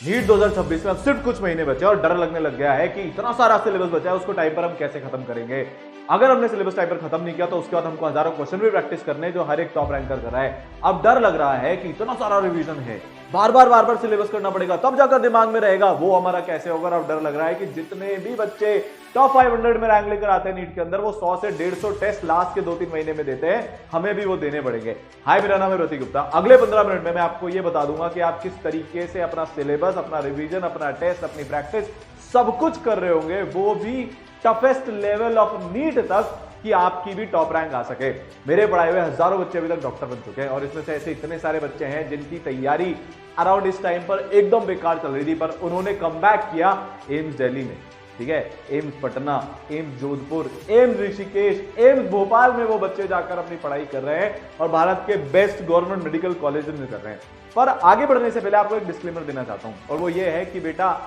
NEET 2026 में अब सिर्फ कुछ महीने बचे और डर लगने लग गया है कि इतना सारा सिलेबस बचा है, उसको टाइम पर हम कैसे खत्म करेंगे। अगर हमने सिलेबस टाइम पर खत्म नहीं किया तो उसके बाद हमको हजारों क्वेश्चन भी प्रैक्टिस करने जो हर एक टॉप रैंकर कर रहा है। अब डर लग रहा है कि इतना सारा रिवीजन है, बार बार सिलेबस करना पड़ेगा, तब जाकर दिमाग में रहेगा, वो हमारा कैसे होगा। अब डर लग रहा है कि जितने भी बच्चे टॉप 500 में रैंक लेकर आते हैं नीट के अंदर, वो 100 से 150 टेस्ट लास्ट के 2-3 महीने में देते हैं, हमें भी वो देने पड़ेंगे। हाय, मेरा नाम है प्रतीक गुप्ता। अगले 15 मिनट में मैं आपको ये बता दूंगा कि आप किस तरीके से अपना सिलेबस, अपना रिवीजन, अपना टेस्ट, अपनी प्रैक्टिस सब कुछ कर रहे होंगे, वो भी टफेस्ट लेवल ऑफ नीट तक, कि आपकी भी टॉप रैंक आ सके। मेरे पढ़ाए हुए हजारों बच्चे अभी तक डॉक्टर बन चुके हैं और इसमें से ऐसे इतने सारे बच्चे हैं जिनकी तैयारी अराउंड इस टाइम पर एकदम बेकार चल रही थी, पर उन्होंने कमबैक किया एम्स दिल्ली में, ठीक है, AIIMS Patna, AIIMS Jodhpur, AIIMS Rishikesh, AIIMS Bhopal में वो बच्चे जाकर अपनी पढ़ाई कर रहे हैं और भारत के बेस्ट गवर्नमेंट मेडिकल कॉलेज में कर रहे हैं। पर आगे बढ़ने से पहले आपको एक डिस्क्लेमर देना चाहता हूं, और वो ये है कि बेटा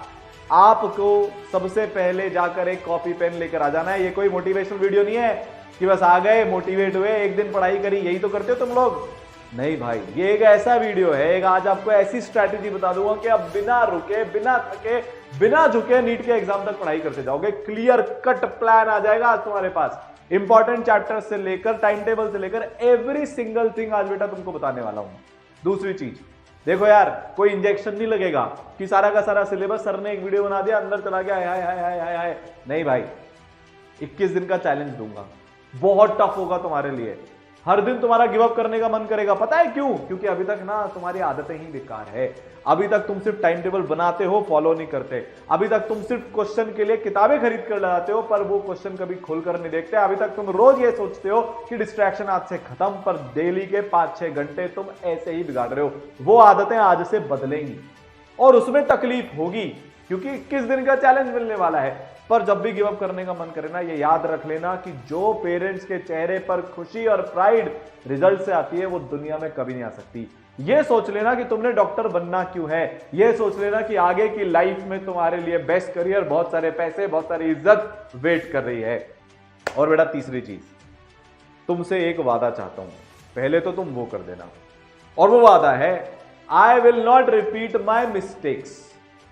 आपको सबसे पहले जाकर एक कॉपी पेन लेकर आ जाना है। ये कोई मोटिवेशनल वीडियो नहीं है कि बस आ गए, मोटिवेट हुए, एक दिन पढ़ाई करी, यही तो करते हो तुम लोग। नहीं भाई, ये एक ऐसा वीडियो है, एक आज आपको ऐसी स्ट्रैटेजी बता दूंगा कि आप बिना रुके, बिना थके, बिना झुके नीट के एग्जाम तक पढ़ाई करते जाओगे। क्लियर कट प्लान आ जाएगा आज तुम्हारे पास, इंपॉर्टेंट चैप्टर से लेकर, टाइम टेबल से लेकर एवरी सिंगल थिंग आज बेटा तुमको बताने वाला हूं। दूसरी चीज देखो यार, कोई इंजेक्शन नहीं लगेगा कि सारा का सारा सिलेबस सर ने एक वीडियो बना दिया, अंदर चला गया, हाय हाय हाय हाय हाय। नहीं भाई, 21 दिन का चैलेंज दूंगा, बहुत टफ होगा तुम्हारे लिए। हर दिन तुम्हारा गिव अप करने का मन करेगा, पता है क्यों? क्योंकि अभी तक ना तुम्हारी आदतें ही बेकार है। अभी तक तुम सिर्फ टाइम टेबल बनाते हो, फॉलो नहीं करते। अभी तक तुम सिर्फ क्वेश्चन के लिए किताबें खरीद कर लगाते हो, पर वो क्वेश्चन कभी खोलकर नहीं देखते। अभी तक तुम रोज ये सोचते हो कि डिस्ट्रैक्शन आज से खत्म, पर डेली के 5-6 घंटे तुम ऐसे ही बिगाड़ रहे हो। वो आदतें आज से बदलेंगी और उसमें तकलीफ होगी, क्योंकि 21 दिन का चैलेंज मिलने वाला है। पर जब भी गिव अप करने का मन करे ना, ये याद रख लेना कि जो पेरेंट्स के चेहरे पर खुशी और प्राइड रिजल्ट से आती है, वो दुनिया में कभी नहीं आ सकती। ये सोच लेना कि तुमने डॉक्टर बनना क्यों है, ये सोच लेना कि आगे की लाइफ में तुम्हारे लिए बेस्ट करियर, बहुत सारे पैसे, बहुत सारी इज्जत वेट कर रही है। और बेटा तीसरी चीज, तुमसे एक वादा चाहता हूं, पहले तो तुम वो कर देना, और वो वादा है I will not repeat my mistakes.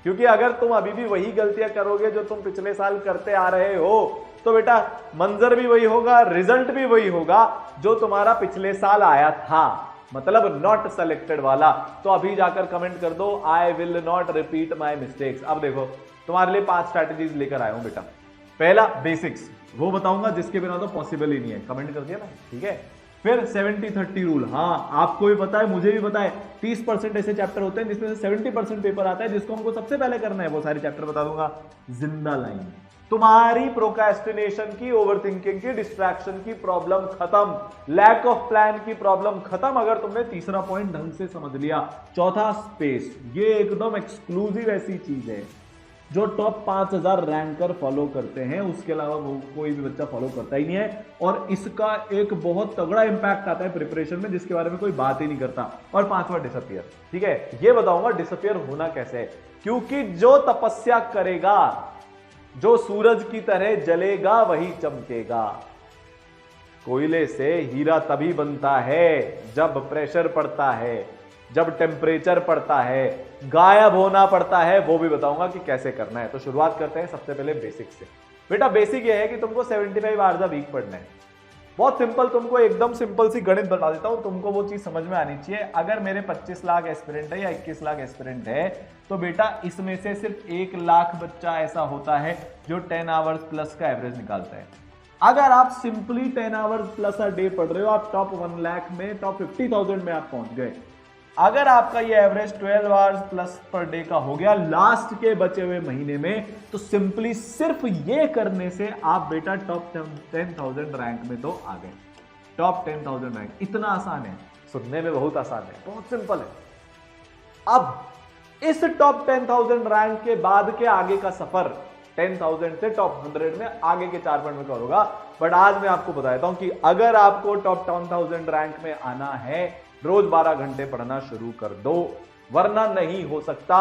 क्योंकि अगर तुम अभी भी वही गलतियां करोगे जो तुम पिछले साल करते आ रहे हो, तो बेटा मंजर भी वही होगा, रिजल्ट भी वही होगा जो तुम्हारा पिछले साल आया था, मतलब नॉट सेलेक्टेड वाला। तो अभी जाकर कमेंट कर दो, I will not repeat my mistakes. अब देखो, तुम्हारे लिए 5 स्ट्रैटेजीज लेकर आया हूं बेटा। पहला बेसिक्स, वो बताऊंगा जिसके बिना तो पॉसिबल ही नहीं है, कमेंट कर दिया ना, ठीक है। फिर 70-30 रूल, हाँ आपको भी पता है, मुझे भी पता है, 30% ऐसे चैप्टर होते हैं जिसमें से 70% पेपर आता है, जिसको हमको सबसे पहले करना है, वो सारे चैप्टर बता दूंगा। जिंदा लाइन, तुम्हारी प्रोक्रेस्टिनेशन की, ओवरथिंकिंग की, डिस्ट्रैक्शन की प्रॉब्लम खत्म, लैक ऑफ प्लान की प्रॉब्लम खत्म, अगर तुमने तीसरा पॉइंट ढंग से समझ लिया। चौथा स्पेस, ये एकदम एक्सक्लूसिव ऐसी चीज है जो टॉप 5000 रैंकर फॉलो करते हैं, उसके अलावा वो कोई भी बच्चा फॉलो करता ही नहीं है, और इसका एक बहुत तगड़ा इंपैक्ट आता है प्रिपरेशन में, जिसके बारे में कोई बात ही नहीं करता। और 5वां डिसअपियर, ठीक है, ये बताऊंगा डिसअपियर होना कैसे है। क्योंकि जो तपस्या करेगा, जो सूरज की तरह जलेगा, वही चमकेगा। कोयले से हीरा तभी बनता है जब प्रेशर पड़ता है, जब टेम्परेचर पड़ता है, गायब होना पड़ता है, वो भी बताऊंगा कि कैसे करना है। तो शुरुआत करते हैं सबसे पहले बेसिक से। बेटा बेसिक ये है कि तुमको 75 आवर्स अ वीक पढ़ना है। बहुत सिंपल, तुमको एकदम सिंपल सी गणित बता देता हूं, तुमको वो चीज समझ में आनी चाहिए। अगर मेरे 25 लाख एस्पिरेंट है या 21 लाख एस्पिरेंट है, तो बेटा इसमें से सिर्फ 1 लाख बच्चा ऐसा होता है जो 10 आवर्स प्लस का एवरेज निकालता है। अगर आप simply 10 hours plus a day पढ़ रहे हो, आप टॉप 1 लाख में, टॉप 50,000 में आप पहुंच गए। अगर आपका ये average 12 hours plus per day का हो गया लास्ट के बचे हुए महीने में, तो सिंपली सिर्फ ये करने से आप बेटा टॉप 10,000 रैंक में तो आ गए। टॉप 10,000 रैंक इतना आसान है, सुनने में बहुत आसान है, बहुत सिंपल है। अब इस टॉप 10,000 रैंक के बाद के आगे का सफर 10,000 से टॉप 100 में आगे के 4 पॉइंट में कवर होगा। बट आज मैं आपको बता देता हूं कि अगर आपको टॉप 10,000 रैंक में आना है, रोज 12 घंटे पढ़ना शुरू कर दो, वरना नहीं हो सकता।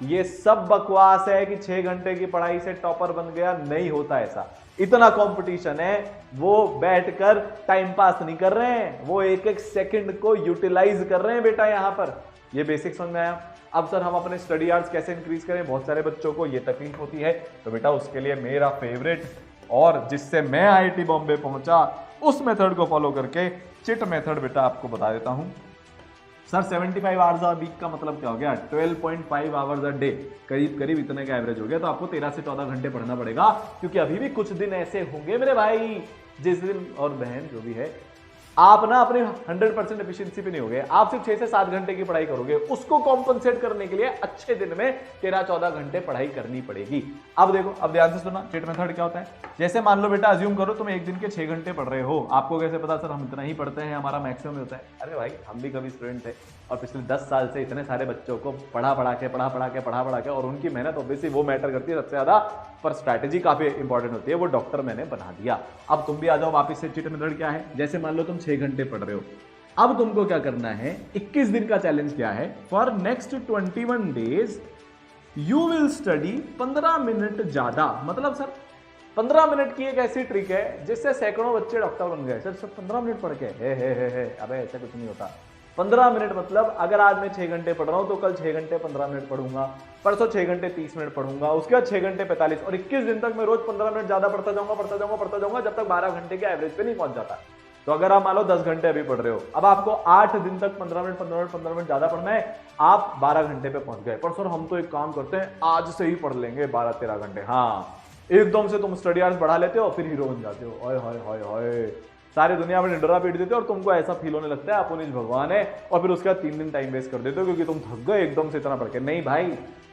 ये सब बकवास है कि 6 घंटे की पढ़ाई से टॉपर बन गया, नहीं होता ऐसा। इतना कंपटीशन है, वो बैठकर टाइम पास नहीं कर रहे हैं, वो एक एक सेकंड को यूटिलाइज कर रहे हैं बेटा। यहां पर ये बेसिक समझ में आया। अब सर हम अपने स्टडी आवर्स कैसे इंक्रीज करें, बहुत सारे बच्चों को ये तकलीफ होती है, तो बेटा उसके लिए मेरा फेवरेट और जिससे मैं IIT बॉम्बे पहुंचा उस मेथड को फॉलो करके चिट मेथड बेटा आपको बता देता हूं। सर 75 आवर्स अ वीक का मतलब क्या हो गया, 12.5 आवर्स अ डे, करीब करीब इतने का एवरेज हो गया। तो आपको 13 से 14 घंटे पढ़ना पड़ेगा, क्योंकि अभी भी कुछ दिन ऐसे होंगे मेरे भाई जिस दिन, और बहन जो भी है, आप ना अपने 100% एफिशिएंसी पे नहीं होगे, आप सिर्फ 6 से 7 घंटे की पढ़ाई करोगे। उसको कॉम्पनसेट करने के लिए अच्छे दिन में 13-14 घंटे पढ़ाई करनी पड़ेगी। अब देखो, अब ध्यान से सुना चिट मेथड क्या होता है। जैसे मान लो बेटा, अज्यूम करो तुम एक दिन के 6 घंटे पढ़ रहे हो। आपको कैसे पता सर हम इतना ही पढ़ते हैं, हमारा मैक्सिमम होता है? अरे भाई हम भी कभी स्टूडेंट थे और पिछले 10 साल से इतने सारे बच्चों को पढ़ा पढ़ा के और उनकी मेहनत ऑब्वियसली वो मैटर करती है सबसे ज्यादा, पर स्ट्रैटेजी काफी इंपॉर्टेंट होती है, वो डॉक्टर मैंने बना दिया। अब तुम भी आ जाओ वापिस से। चिट मेथड क्या है, जैसे मान लो तुम 6 घंटे पढ़ रहे हो, अब तुमको क्या करना है, 21 दिन का चैलेंज क्या है, for next 21 days you will study 15 minute ज्यादा। मतलब सर 15 मिनट की एक ऐसी ट्रिक है जिससे सैकड़ों बच्चे डॉक्टर बन गए। सर 15 मिनट पढ़ के अबे ऐसा कुछ नहीं होता। 15 मिनट मतलब अगर आज मैं 6 घंटे पढ़ रहा हूं तो कल 6 घंटे 15 मिनट पढ़ूंगा, परसों 6 घंटे 30 मिनट पढ़ूंगा, उसके बाद 6 घंटे 45, और 21 दिन तक मैं रोज 15 मिनट ज्यादा पढ़ता जाऊंगा जब तक 12 घंटे के एवरेज पे नहीं पहुंच जाता। तो अगर आप मान लो 10 घंटे अभी पढ़ रहे हो, अब आपको 8 दिन तक 15 मिनट ज्यादा पढ़ना है, आप 12 घंटे पे पहुंच गए। पर सर हम तो एक काम करते हैं, आज से ही पढ़ लेंगे 12-13 घंटे। हाँ, एकदम से तुम स्टडी आवर्स बढ़ा लेते हो, फिर हीरो बन जाते हो। हाय हाय हाय हाय, सारी दुनिया में डरा पीट देते हो और तुमको ऐसा फील होने लगता है आप उन्हीं भगवान है, और फिर उसके बाद 3 दिन टाइम वेस्ट कर देते हो क्योंकि तुम थक गए एकदम से इतना पढ़ के। नहीं भाई,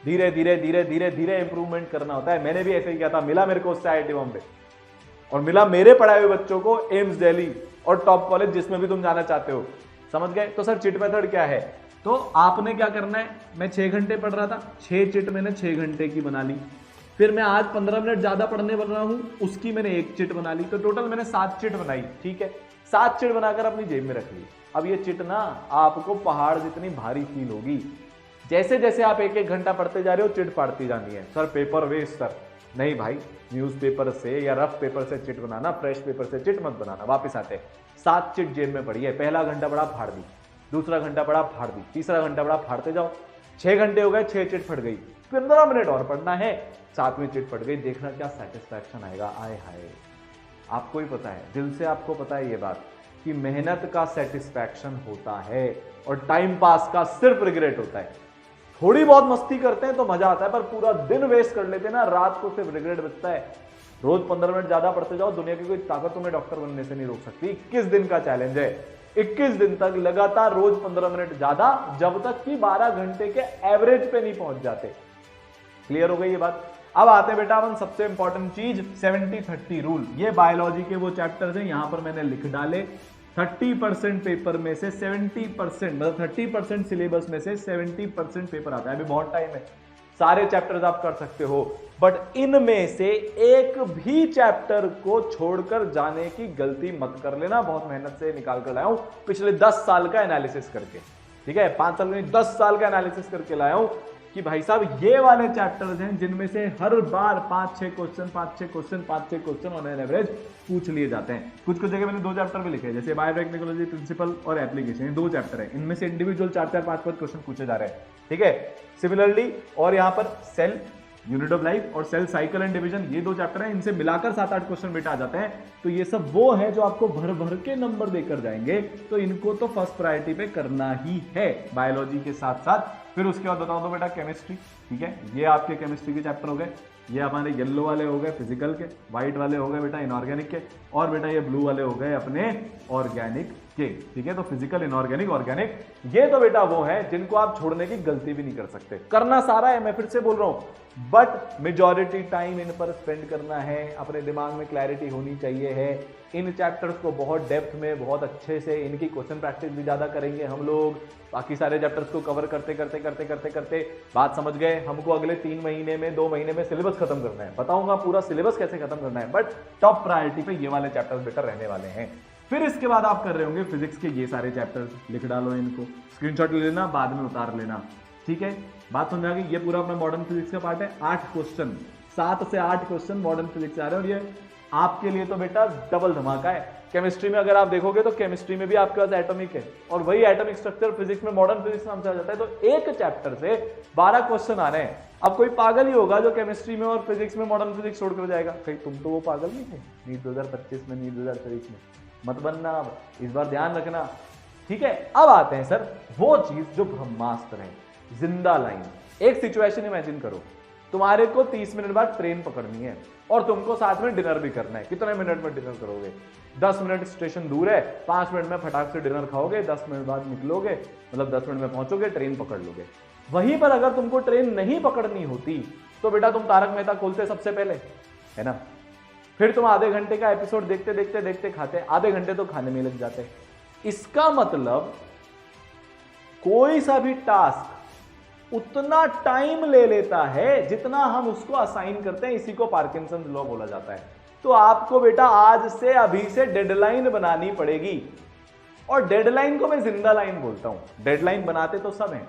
धीरे धीरे धीरे धीरे धीरे इंप्रूवमेंट करना होता है। मैंने भी ऐसे ही किया था, मिला मेरे को उससे IIT बॉम्बे, और मिला मेरे पढ़ाए हुए बच्चों को एम्स दिल्ली और टॉप कॉलेज जिसमें भी तुम जाना चाहते हो। समझ गए? तो सर चिट मेथड क्या है, तो आपने क्या करना है, मैं 6 घंटे पढ़ रहा था, 6 चिट मैंने 6 घंटे की बना ली। फिर मैं आज 15 मिनट ज्यादा पढ़ने बन रहा हूं, उसकी मैंने 1 चिट बना ली। तो टोटल मैंने 7 चिट बनाई। ठीक है, 7 चिट बनाकर अपनी जेब में रख ली। अब ये चिट ना आपको पहाड़ जितनी भारी फील होगी। जैसे जैसे आप 1-1 घंटा पढ़ते जा रहे हो, चिट फाड़ती जानी है। सर पेपर वेस्ट सर, नहीं भाई, न्यूज़पेपर से या रफ पेपर से चिट बनाना, फ्रेश पेपर से चिट मत बनाना। वापस आते, 7 चिट जेब में पड़ी है। पहला घंटा पढ़ा, फाड़ दी। दूसरा घंटा पढ़ा, फाड़ दी। तीसरा घंटा पढ़ा, फाड़ते जाओ। 6 घंटे हो गए, 6 चिट फट गई। 15 मिनट और पढ़ना है, 7वीं चिट फट गई। देखना क्या सेटिस्फैक्शन आएगा। आए हाय, आपको ही पता है, दिल से आपको पता है ये बात कि मेहनत का सेटिस्फैक्शन होता है और टाइम पास का सिर्फ रिग्रेट होता है। थोड़ी बहुत मस्ती करते हैं तो मजा आता है, पर पूरा दिन वेस्ट कर लेते हैं ना, रात को सिर्फ रिग्रेट बचता है। रोज 15 मिनट ज्यादा पढ़ते जाओ, दुनिया की कोई ताकत तुम्हें डॉक्टर बनने से नहीं रोक सकती। 21 दिन का चैलेंज है, 21 दिन तक लगातार रोज 15 मिनट ज्यादा, जब तक कि 12 घंटे के एवरेज पे नहीं पहुंच जाते। क्लियर हो गई ये बात? अब आते हैं बेटा अपन सबसे इंपॉर्टेंट चीज, 70-30 रूल। ये बायोलॉजी के वो चैप्टर्स हैं, यहां पर मैंने लिख डाले। 30% पेपर में से 70%, मतलब 30% सिलेबस में से 70% पेपर आता है। अभी बहुत टाइम है, सारे चैप्टर्स आप कर सकते हो, बट इनमें से एक भी चैप्टर को छोड़कर जाने की गलती मत कर लेना। बहुत मेहनत से निकाल कर लाया हूं, पिछले 10 साल का एनालिसिस करके। ठीक है, 5 साल नहीं, 10 साल का एनालिसिस करके लाया हूं कि भाई साहब ये वाले चैप्टर्स हैं जिनमें से हर बार 5-6 क्वेश्चन ऑन एन एवरेज पूछ लिए जाते हैं। कुछ जगह मैंने 2 चैप्टर भी लिखे हैं, जैसे बायोटेक्नोलॉजी प्रिंसिपल और एप्लीकेशन, 2 चैप्टर है, इनमें से इंडिविजुअल 4-4, 5-5 क्वेश्चन पूछे जा रहे हैं। ठीक है, सिमिलरली और यहाँ पर सेल, यूनिट ऑफ लाइफ और सेल साइकिल एंड डिवीजन, ये 2 चैप्टर हैं, इनसे मिलाकर 7-8 क्वेश्चन बेटा आ जाते हैं। तो ये सब वो है जो आपको भर भर के नंबर देकर जाएंगे, तो इनको तो फर्स्ट प्रायोरिटी पे करना ही है बायोलॉजी के साथ साथ। फिर उसके बाद बताओ तो बेटा केमिस्ट्री। ठीक है, ये आपके केमिस्ट्री के चैप्टर हो गए, ये हमारे येलो वाले हो गए फिजिकल के, व्हाइट वाले हो गए बेटा इनऑर्गेनिक के, और बेटा ये ब्लू वाले हो गए अपने ऑर्गेनिक के। ठीक है, तो फिजिकल, इनऑर्गेनिक, ऑर्गेनिक, ये तो बेटा वो है जिनको आप छोड़ने की गलती भी नहीं कर सकते। करना सारा है, मैं फिर से बोल रहा हूं, बट मेजॉरिटी टाइम इन पर स्पेंड करना है। अपने दिमाग में क्लैरिटी होनी चाहिए है। इन चैप्टर्स को बहुत डेप्थ में, बहुत अच्छे से, इनकी क्वेश्चन प्रैक्टिस भी ज्यादा करेंगे हम लोग। बाकी सारे चैप्टर्स को कवर करते करते बात समझ गए। हमको अगले 3 महीने में, 2 महीने में सिलेबस खत्म करना है। बताऊंगा पूरा सिलेबस कैसे खत्म करना है, बट टॉप प्रायोरिटी पे ये वाले चैप्टर्स बेटर रहने वाले हैं। फिर इसके बाद आप कर रहे होंगे फिजिक्स के ये सारे चैप्टर्स, लिख डालो इनको, स्क्रीनशॉट ले लेना, बाद में उतार लेना। ठीक है, बात समझ आ गई? ये पूरा अपना मॉडर्न फिजिक्स का पार्ट है। 8 क्वेश्चन, 7 से 8 क्वेश्चन मॉडर्न फिजिक्स आ रहे हैं, और ये आपके लिए तो बेटा डबल धमाका है। केमिस्ट्री में अगर आप देखोगे तो केमिस्ट्री में भी आपके पास एटॉमिक है, और वही एटॉमिक स्ट्रक्चर फिजिक्स में मॉडर्न फिजिक्स नाम से आ जाता है। तो एक चैप्टर से 12 क्वेश्चन आ रहे हैं। अब कोई पागल ही होगा जो केमिस्ट्री में और फिजिक्स में मॉडर्न फिजिक्स छोड़कर जाएगा। कहीं तुम तो वो पागल नहीं थे नीट 2025 में, नीट 2023 में मत बनना। अब इस बार ध्यान रखना, ठीक है। अब आते हैं सर वो चीज जो ब्रह्मास्त्र है, जिंदा लाइन। एक सिचुएशन इमेजिन करो, तुम्हारे को 30 मिनट बाद ट्रेन पकड़नी है और तुमको साथ में डिनर भी करना है। कितने मिनट में डिनर करोगे? 10 मिनट स्टेशन दूर है, 5 मिनट में फटाक से डिनर खाओगे, 10 मिनट बाद निकलोगे, मतलब 10 मिनट में पहुंचोगे, ट्रेन पकड़ लोगे। वहीं पर अगर तुमको ट्रेन नहीं पकड़नी होती तो बेटा तुम तारक मेहता खोलते सबसे पहले, है ना। फिर तुम आधे घंटे का एपिसोड देखते देखते देखते खाते, आधे घंटे तो खाने में लग जाते। इसका मतलब कोई सा भी टास्क उतना टाइम ले लेता है जितना हम उसको असाइन करते हैं। इसी को पार्किंसंस लॉ बोला जाता है। तो आपको बेटा आज से अभी से डेडलाइन बनानी पड़ेगी, और डेडलाइन को मैं जिंदा लाइन बोलता हूं। डेडलाइन बनाते तो सब हैं,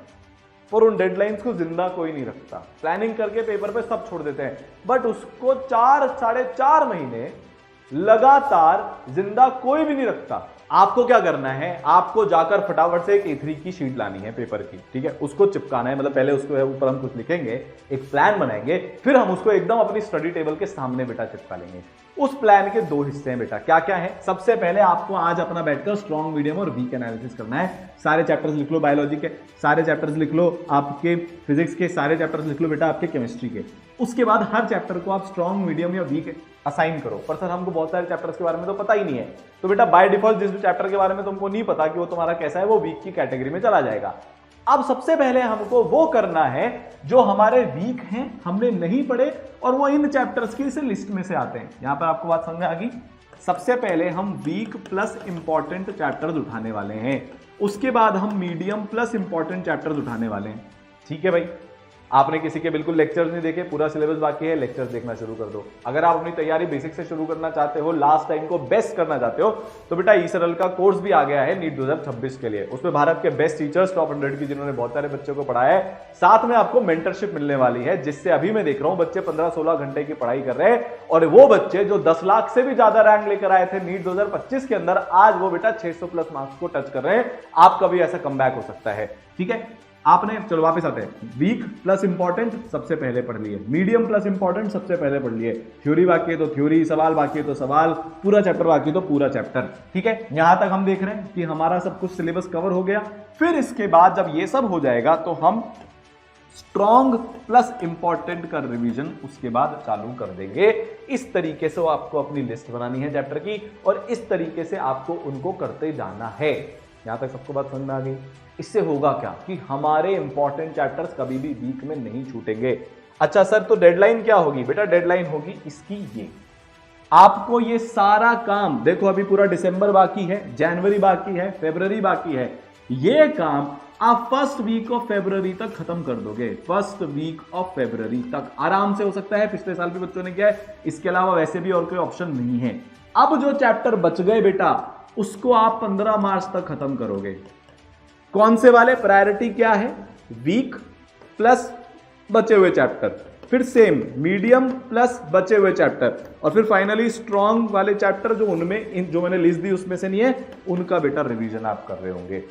पर उन डेडलाइंस को जिंदा कोई नहीं रखता। प्लानिंग करके पेपर पे सब छोड़ देते हैं, बट उसको 4-4.5 महीने लगातार जिंदा कोई भी नहीं रखता। आपको क्या करना है, आपको जाकर फटाफट से एक A3 की शीट लानी है पेपर की, ठीक है। उसको चिपकाना है, मतलब पहले उसको ऊपर हम कुछ लिखेंगे, एक प्लान बनाएंगे, फिर हम उसको एकदम अपनी स्टडी टेबल के सामने बेटा चिपका लेंगे। उस प्लान के 2 हिस्से हैं बेटा। क्या क्या है? सबसे पहले आपको आज अपना बैठकर स्ट्रॉन्ग, मीडियम और वीक एनालिसिस करना है। सारे चैप्टर्स लिख लो, बायोलॉजी के सारे चैप्टर्स लिख लो, आपके फिजिक्स के सारे चैप्टर्स लिख लो बेटा, आपके केमिस्ट्री के। उसके बाद हर चैप्टर को आप स्ट्रॉन्ग, मीडियम या वीक असाइन करो। पर सर हमको बहुत सारे चैप्टर्स के बारे में तो पता ही नहीं है, तो बेटा बाय डिफॉल्ट जिस भी चैप्टर के बारे में तुमको नहीं पता कि वो तुम्हारा कैसा है, वो वीक की कैटेगरी में चला जाएगा। अब सबसे पहले हमको वो करना है जो हमारे वीक हैं, हमने नहीं पढ़े, और वो इन चैप्टर्स की इस लिस्ट में से आते हैं। यहां पर आपको बात समझ में आ गई। सबसे पहले हम वीक प्लस इंपॉर्टेंट चैप्टर्स उठाने वाले हैं, उसके बाद हम मीडियम प्लस इंपॉर्टेंट चैप्टर्स उठाने वाले हैं, ठीक है भाई। आपने किसी के बिल्कुल लेक्चर्स नहीं देखे, पूरा सिलेबस बाकी है, लेक्चर्स देखना शुरू कर दो। अगर आप अपनी तैयारी बेसिक से शुरू करना चाहते हो, लास्ट टाइम को बेस्ट करना चाहते हो, तो बेटा ई-सरल का कोर्स भी आ गया है नीट 2026 के लिए। उसमें भारत के बेस्ट टीचर्स टॉप 100 की, जिन्होंने बहुत सारे बच्चों को पढ़ाया है, साथ में आपको मेंटरशिप मिलने वाली है, जिससे अभी मैं देख रहा हूं बच्चे 15-16 घंटे की पढ़ाई कर रहे हैं, और वो बच्चे जो 10 लाख से भी ज्यादा रैंक लेकर आए थे नीट 2025 के अंदर, आज वो बेटा 600 प्लस मार्क्स को टच कर रहे हैं। आपका भी ऐसा कमबैक हो सकता है, ठीक है। आपने, चलो वापस आते हैं, वीक प्लस इंपॉर्टेंट सबसे पहले पढ़ लिए, मीडियम प्लस इंपॉर्टेंट सबसे पहले पढ़ लिए, थ्योरी बाकी है तो थ्योरी, सवाल बाकी है तो सवाल, पूरा चैप्टर बाकी है तो पूरा चैप्टर, ठीक है। यहां तक हम देख रहे हैं कि हमारा सब कुछ सिलेबस कवर हो गया। फिर इसके बाद जब ये सब हो जाएगा तो हम स्ट्रॉन्ग प्लस इंपॉर्टेंट का रिवीजन उसके बाद चालू कर देंगे। इस तरीके से आपको अपनी लिस्ट बनानी है चैप्टर की, और इस तरीके से आपको उनको करते जाना है। यहां तक सबको बात समझ में आ गई। इससे होगा क्या कि हमारे इंपॉर्टेंट चैप्टर्स कभी भी वीक में नहीं छूटेंगे। अच्छा सर, तो डेडलाइन क्या होगी? बेटा डेडलाइन होगी इसकी ये, आपको ये सारा काम, देखो अभी पूरा दिसंबर बाकी है, जनवरी बाकी है, फरवरी बाकी है, ये काम आप फर्स्ट वीक ऑफ फरवरी तक खत्म कर दोगे। फर्स्ट वीक ऑफ फरवरी तक आराम से हो सकता है, पिछले साल भी बच्चों ने किया है। इसके अलावा वैसे भी और कोई ऑप्शन नहीं है। अब जो चैप्टर बच गए बेटा, उसको आप 15 मार्च तक खत्म करोगे। कौन से वाले? प्रायोरिटी क्या है? वीक प्लस बचे हुए चैप्टर, फिर सेम मीडियम प्लस बचे हुए चैप्टर, और फिर फाइनली स्ट्रॉन्ग वाले चैप्टर जो उनमें जो मैंने लिस्ट दी उसमें से नहीं है, उनका बेटा रिवीजन आप कर रहे होंगे।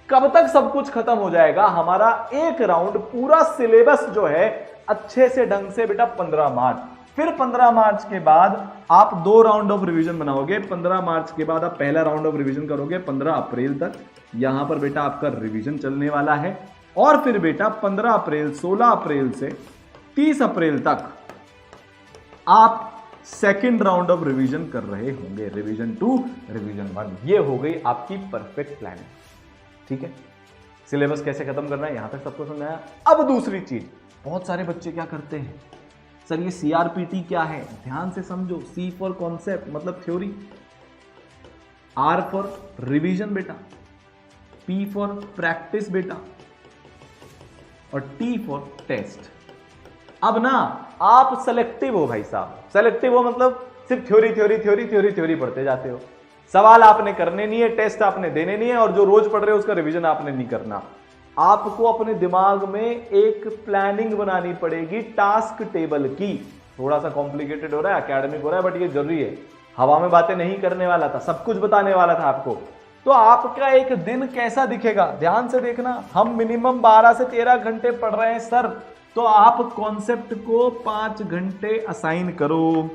कब तक सब कुछ खत्म हो जाएगा? हमारा एक राउंड पूरा सिलेबस जो है अच्छे से ढंग से बेटा 15 मार्च। फिर 15 मार्च के बाद आप 2 राउंड ऑफ रिवीजन बनाओगे। 15 मार्च के बाद आप पहला राउंड ऑफ रिवीजन करोगे 15 अप्रैल तक। यहां पर बेटा आपका रिवीजन चलने वाला है, और फिर बेटा 15 अप्रैल, 16 अप्रैल से 30 अप्रैल तक आप सेकेंड राउंड ऑफ रिवीजन कर रहे होंगे, रिवीजन 2, रिवीजन 1। ये हो गई आपकी परफेक्ट प्लानिंग, ठीक है। सिलेबस कैसे खत्म करना है यहां तक सबको समझाया। अब दूसरी चीज, बहुत सारे बच्चे क्या करते हैं, सर ये CRPT क्या है? ध्यान से समझो। C फॉर कॉन्सेप्ट मतलब थ्योरी, R फॉर रिवीजन बेटा, P फॉर प्रैक्टिस बेटा, और T फॉर टेस्ट। अब ना आप सेलेक्टिव हो भाई साहब। सेलेक्टिव हो मतलब सिर्फ theory theory theory theory theory पढ़ते जाते हो। सवाल आपने करने नहीं है, टेस्ट आपने देने नहीं है, और जो रोज पढ़ रहे हो उसका रिवीजन आपने नहीं करना। आपको अपने दिमाग में एक प्लानिंग बनानी पड़ेगी टास्क टेबल की। थोड़ा सा कॉम्प्लिकेटेड हो रहा है, एकेडमिक हो रहा है, बट ये जरूरी है। हवा में बातें नहीं करने वाला था, सब कुछ बताने वाला था आपको। तो आपका एक दिन कैसा दिखेगा ध्यान से देखना। हम मिनिमम 12 से 13 घंटे पढ़ रहे हैं सर, तो आप कॉन्सेप्ट को 5 घंटे असाइन करो।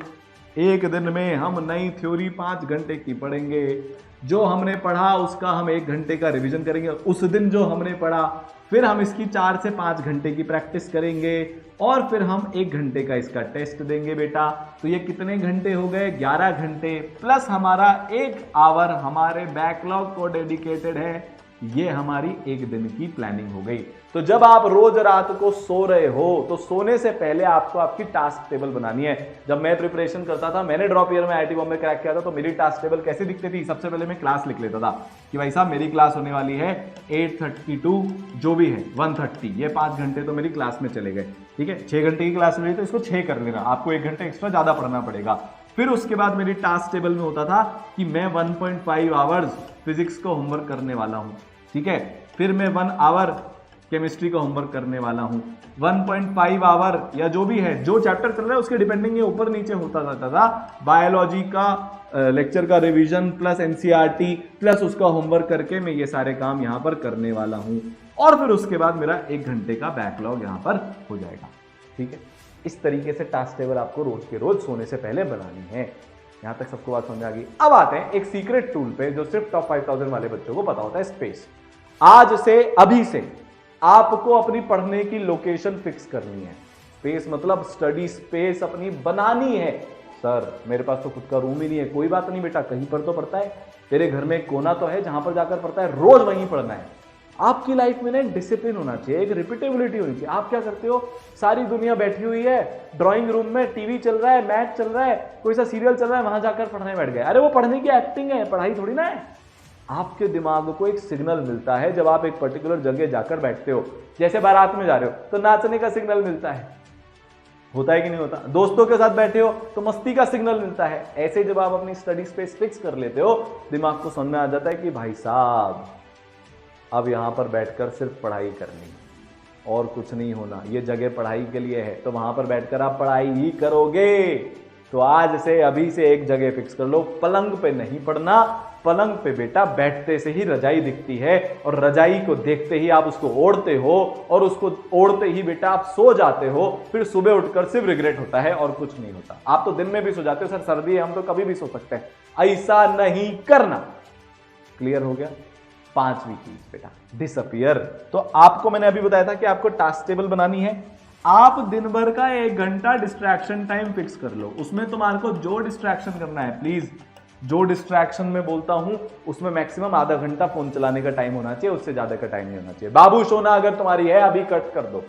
एक दिन में हम नई थ्योरी 5 घंटे की पढ़ेंगे, जो हमने पढ़ा उसका हम 1 घंटे का रिवीजन करेंगे, उस दिन जो हमने पढ़ा फिर हम इसकी 4 से 5 घंटे की प्रैक्टिस करेंगे और फिर हम 1 घंटे का इसका टेस्ट देंगे बेटा। तो ये कितने घंटे हो गए? 11 घंटे प्लस हमारा 1 आवर हमारे बैकलॉग को डेडिकेटेड है। ये हमारी एक दिन की प्लानिंग हो गई। तो जब आप रोज रात को सो रहे हो तो सोने से पहले आपको आपकी टास्क टेबल बनानी है। जब मैं प्रिपरेशन करता था, मैंने ड्रॉप ईयर में आईआईटी बॉम्बे क्रैक किया था, तो मेरी टास्क टेबल कैसी दिखती थी? सबसे पहले मैं क्लास लिख लेता था कि भाई साहब मेरी क्लास होने वाली है 8:30 टू जो भी है 1:30, ये 5 घंटे तो मेरी क्लास में चले गए। ठीक है, 6 घंटे की क्लास मिली तो इसको 6 कर लेना, आपको 1 घंटे एक्स्ट्रा ज्यादा पढ़ना पड़ेगा। फिर उसके बाद मेरी टास्क टेबल में होता था कि मैं 1.5 आवर्स फिजिक्स को होमवर्क करने वाला हूं। ठीक है, फिर मैं 1 आवर केमिस्ट्री का होमवर्क करने वाला हूं, 1.5 आवर या जो भी है, जो चैप्टर चल रहा है उसके डिपेंडिंग ये ऊपर नीचे होता जाता था। बायोलॉजी का लेक्चर का रिवीजन प्लस एनसीईआरटी प्लस उसका होमवर्क करके मैं ये सारे काम यहां पर करने वाला हूं और फिर उसके बाद मेरा 1 घंटे का बैकलॉग यहां पर हो जाएगा। ठीक है, इस तरीके से टास्क टेबल आपको रोज के रोज सोने से पहले बनानी है। यहां तक सबको बात समझ आ गई। अब आते हैं एक सीक्रेट टूल पे जो सिर्फ टॉप 5000 वाले बच्चों को पता होता है, स्पेस। आज से अभी से आपको अपनी पढ़ने की लोकेशन फिक्स करनी है। स्पेस मतलब स्टडी स्पेस अपनी बनानी है। सर मेरे पास तो खुद का रूम ही नहीं है, कोई बात नहीं बेटा, कहीं पर तो पढ़ता है, तेरे घर में एक कोना तो है जहां पर जाकर पढ़ता है, रोज वहीं पढ़ना है। आपकी लाइफ में ना एक डिसिप्लिन होना चाहिए, एक रिपीटेबिलिटी होनी चाहिए। आप क्या करते हो, सारी दुनिया बैठी हुई है ड्राइंग रूम में, टीवी चल रहा है, मैच चल रहा है, कोई सा सीरियल चल रहा है, वहां जाकर पढ़ने बैठ गए। अरे वो पढ़ने की एक्टिंग है, पढ़ाई थोड़ी ना है। आपके दिमाग को एक सिग्नल मिलता है जब आप एक पर्टिकुलर जगह जाकर बैठते हो, जैसे बारात में जा रहे हो तो नाचने का सिग्नल मिलता है, होता है कि नहीं होता? दोस्तों के साथ बैठे हो तो मस्ती का सिग्नल मिलता है। ऐसे जब आप अपनी स्टडी स्पेस फिक्स कर लेते हो, दिमाग को समझ में आ जाता है कि भाई साहब अब यहां पर बैठकर सिर्फ पढ़ाई करनी और कुछ नहीं होना, ये जगह पढ़ाई के लिए है, तो वहां पर बैठकर आप पढ़ाई ही करोगे। तो आज से अभी से एक जगह फिक्स कर लो, पलंग पे नहीं पढ़ना। पलंग पे बेटा बैठते से ही रजाई दिखती है और रजाई को देखते ही आप उसको ओढ़ते हो और उसको ओढ़ते ही बेटा आप सो जाते हो। फिर सुबह उठकर सिर्फ रिग्रेट होता है और कुछ नहीं होता। आप तो दिन में भी सो जाते हो, सर सर्दी है हम तो कभी भी सो सकते हैं, ऐसा नहीं करना। क्लियर हो गया? 5वीं चीज बेटा डिसअपियर। तो आपको मैंने अभी बताया था कि आपको टास्क टेबल बनानी है। आप दिन भर का 1 घंटा डिस्ट्रैक्शन टाइम फिक्स कर लो, उसमें तुम्हारे को जो डिस्ट्रैक्शन करना है, प्लीज जो डिस्ट्रैक्शन में बोलता हूं उसमें मैक्सिमम आधा घंटा फोन चलाने का टाइम होना चाहिए, उससे ज्यादा का टाइम नहीं होना चाहिए। बाबू सोना अगर तुम्हारी है अभी कट कर दो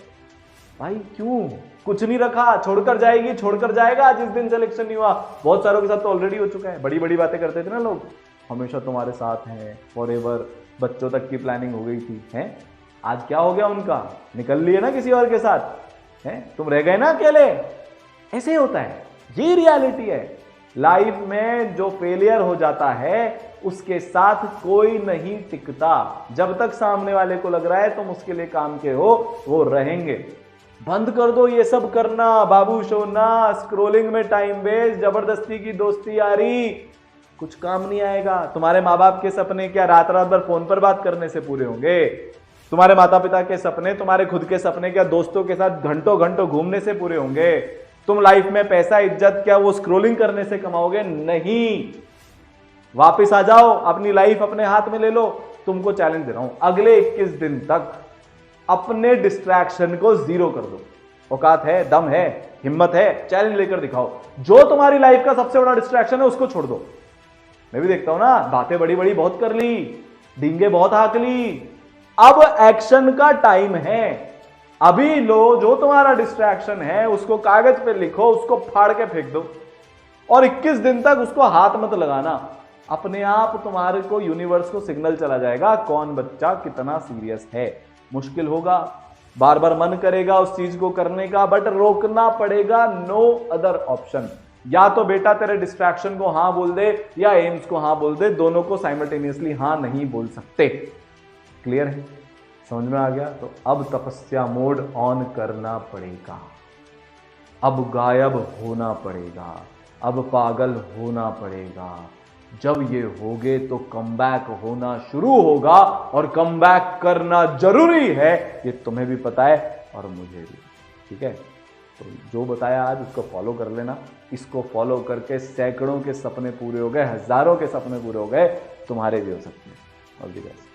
भाई, क्यों? कुछ नहीं रखा, छोड़कर जाएगी, छोड़कर जाएगा। जिस दिन सिलेक्शन नहीं हुआ, बहुत सारों के साथ तो ऑलरेडी हो चुका है। बड़ी बड़ी बातें करते थे ना लोग, हमेशा तुम्हारे साथ हैं फॉरएवर, बच्चों तक की प्लानिंग हो गई थी, हैं? आज क्या हो गया उनका? निकल लिए ना किसी और के साथ, हैं? तुम रह गए ना अकेले। ऐसे होता है, ये रियलिटी है। लाइफ में जो फेलियर हो जाता है उसके साथ कोई नहीं टिकता। जब तक सामने वाले को लग रहा है तुम उसके लिए काम के हो, वो रहेंगे। बंद कर दो ये सब करना, बाबू सोना, स्क्रोलिंग में टाइम वेस्ट, जबरदस्ती की दोस्ती यारी, कुछ काम नहीं आएगा। तुम्हारे माँ बाप के सपने क्या रात रात भर फोन पर बात करने से पूरे होंगे? तुम्हारे माता पिता के सपने, तुम्हारे खुद के सपने क्या दोस्तों के साथ घंटों घंटों घूमने से पूरे होंगे? तुम लाइफ में पैसा इज्जत क्या वो स्क्रोलिंग करने से कमाओगे? नहीं। वापस आ जाओ, अपनी लाइफ अपने हाथ में ले लो। तुमको चैलेंज दे रहा हूं, अगले 21 दिन तक अपने डिस्ट्रैक्शन को 0 कर दो। औकात है, दम है, हिम्मत है, चैलेंज लेकर दिखाओ। जो तुम्हारी लाइफ का सबसे बड़ा डिस्ट्रैक्शन है उसको छोड़ दो। मैं भी देखता हूं ना, बातें बड़ी बड़ी बहुत कर ली, डींगे बहुत हाक ली, अब एक्शन का टाइम है। अभी लो, जो तुम्हारा डिस्ट्रैक्शन है उसको कागज पे लिखो, उसको फाड़ के फेंक दो और 21 दिन तक उसको हाथ मत लगाना। अपने आप तुम्हारे को यूनिवर्स को सिग्नल चला जाएगा कौन बच्चा कितना सीरियस है। मुश्किल होगा, बार बार मन करेगा उस चीज को करने का, बट रोकना पड़ेगा, नो अदर ऑप्शन। या तो बेटा तेरे डिस्ट्रैक्शन को हां बोल दे या एम्स को हां बोल दे, दोनों को साइमल्टेनियसली हां नहीं बोल सकते। क्लियर है? समझ में आ गया? तो अब तपस्या मोड ऑन करना पड़ेगा, अब गायब होना पड़ेगा। अब पागल होना पड़ेगा। जब ये होगे तो कमबैक होना शुरू होगा, और कमबैक करना जरूरी है, ये तुम्हें भी पता है और मुझे भी। ठीक है, तो जो बताया आज उसको फॉलो कर लेना। इसको फॉलो करके सैकड़ों के सपने पूरे हो गए, हजारों के सपने पूरे हो गए, तुम्हारे भी हो सकते हैं। All the best.